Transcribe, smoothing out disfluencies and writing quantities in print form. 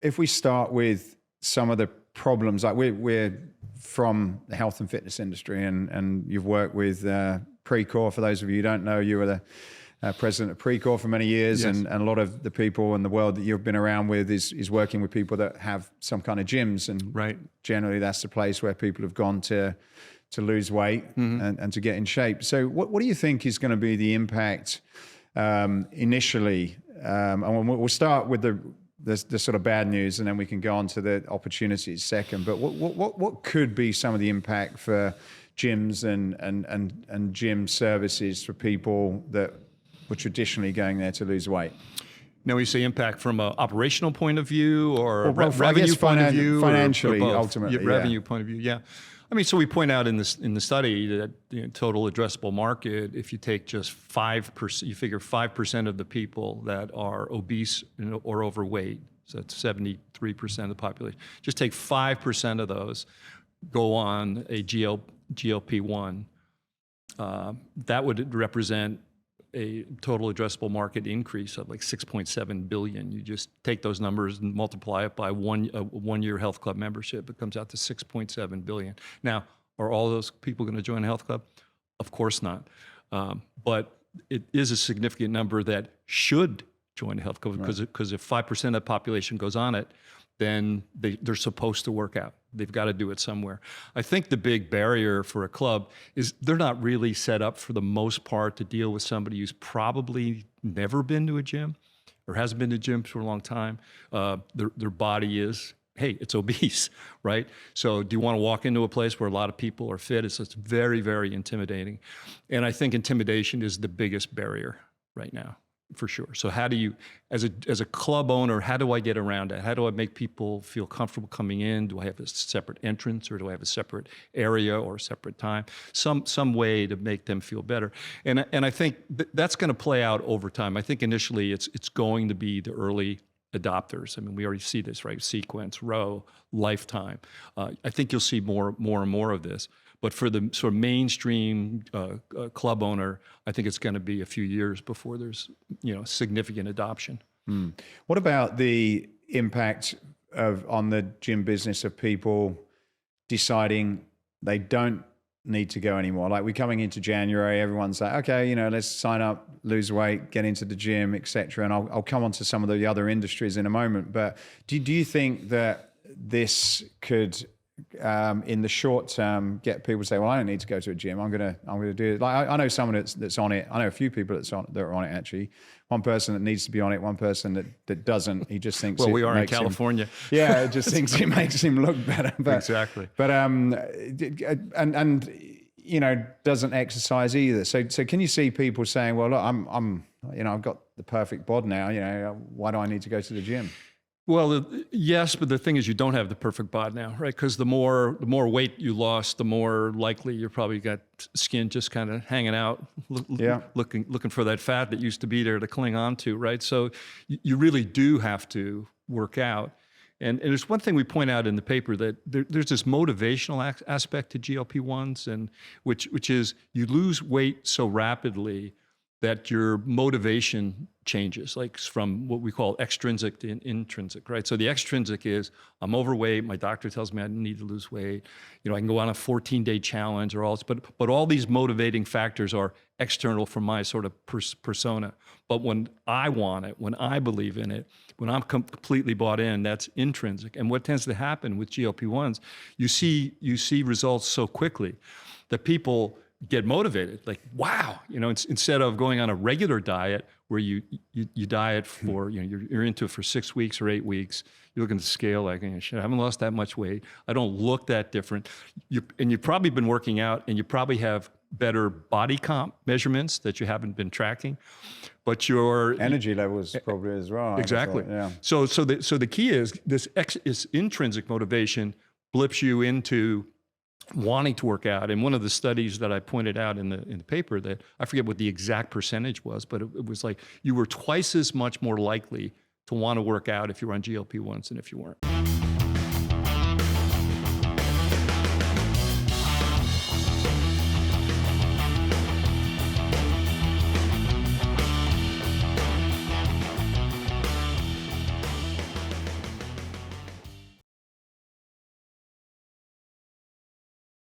if we start with some of the problems, like we're from the health and fitness industry, and you've worked with Precor. For those of you who don't know, you were the president of Precor for many years, Yes. and a lot of the people in the world that you've been around with is working with people that have some kind of gyms, and Right. generally that's the place where people have gone to lose weight and to get in shape. So what do you think is going to be the impact initially? And we'll start with the sort of bad news, and then we can go on to the opportunities second. But what could be some of the impact for gyms and gym services for people that were traditionally going there to lose weight? Now, we say impact from an operational point of view, or Well, I revenue guess point of view, financially, or both? ultimately, Yeah, revenue point of view. Yeah, I mean, so we point out in the study that total addressable market, if you take just 5%, you figure 5% of the people that are obese or overweight, so that's 73% of the population. Just take 5% of those go on a GLP-1. That would represent a total addressable market increase of like 6.7 billion. You just take those numbers and multiply it by one-year health club membership. It comes out to 6.7 billion. Now, are all those people going to join a health club? Of course not. But it is a significant number that should join a health club, because if 5% of the population goes on it, then they're supposed to work out. They've got to do it somewhere. I think the big barrier for a club is they're not really set up for the most part to deal with somebody who's probably never been to a gym or hasn't been to gyms for a long time. Their body is, hey, it's obese, right? So do you want to walk into a place where a lot of people are fit? It's very, very intimidating. And I think intimidation is the biggest barrier right now, for sure. So how do you, as a club owner, how do I get around it? How do I make people feel comfortable coming in? Do I have a separate entrance, or do I have a separate area or a separate time? Some way to make them feel better. And I think that's going to play out over time. I think initially it's going to be the early adopters. I mean, we already see this, right? Sequence, Row, Lifetime. I think you'll see more and more of this. But for the sort of mainstream club owner, I think it's going to be a few years before there's significant adoption. What about the impact on the gym business of people deciding they don't need to go anymore? Like, we're coming into January, everyone's like, okay, let's sign up, lose weight, get into the gym, etc. And I'll come on to some of the other industries in a moment. But do you think that this could, in the short term, get people to say, well, I don't need to go to a gym. I'm gonna do it. Like, I know someone that's on it. I know a few people that are on it, actually. One person that needs to be on it, one person that doesn't. He just thinks, well, we are in California. Yeah, it just thinks it makes him look better. But, exactly. But doesn't exercise either. So can you see people saying, well, look, I've got the perfect bod now. Why do I need to go to the gym? Well, yes, but the thing is, you don't have the perfect bod now, right? Because the more weight you lost, the more likely you're probably got skin just kind of hanging out, looking for that fat that used to be there to cling on to, right? So you really do have to work out. And there's one thing we point out in the paper, that there's this motivational aspect to GLP-1s, and which is you lose weight so rapidly that your motivation changes, like from what we call extrinsic to intrinsic, right? So the extrinsic is, I'm overweight, my doctor tells me I need to lose weight, I can go on a 14-day challenge or all this, but all these motivating factors are external from my sort of persona. But when I want it, when I believe in it, when I'm completely bought in, that's intrinsic. And what tends to happen with GLP-1s, you see results so quickly that people get motivated, like, wow, instead of going on a regular diet where you diet for, you're into it for 6 weeks or 8 weeks, you look at the scale like, shit, I haven't lost that much weight, I don't look that different. And you've probably been working out, and you probably have better body comp measurements that you haven't been tracking, but your energy levels probably as well. Exactly. Yeah. So the key is this intrinsic motivation blips you into wanting to work out. And one of the studies that I pointed out in the paper, that I forget what the exact percentage was, but it was like you were twice as much more likely to want to work out if you were on GLP-1s than if you weren't.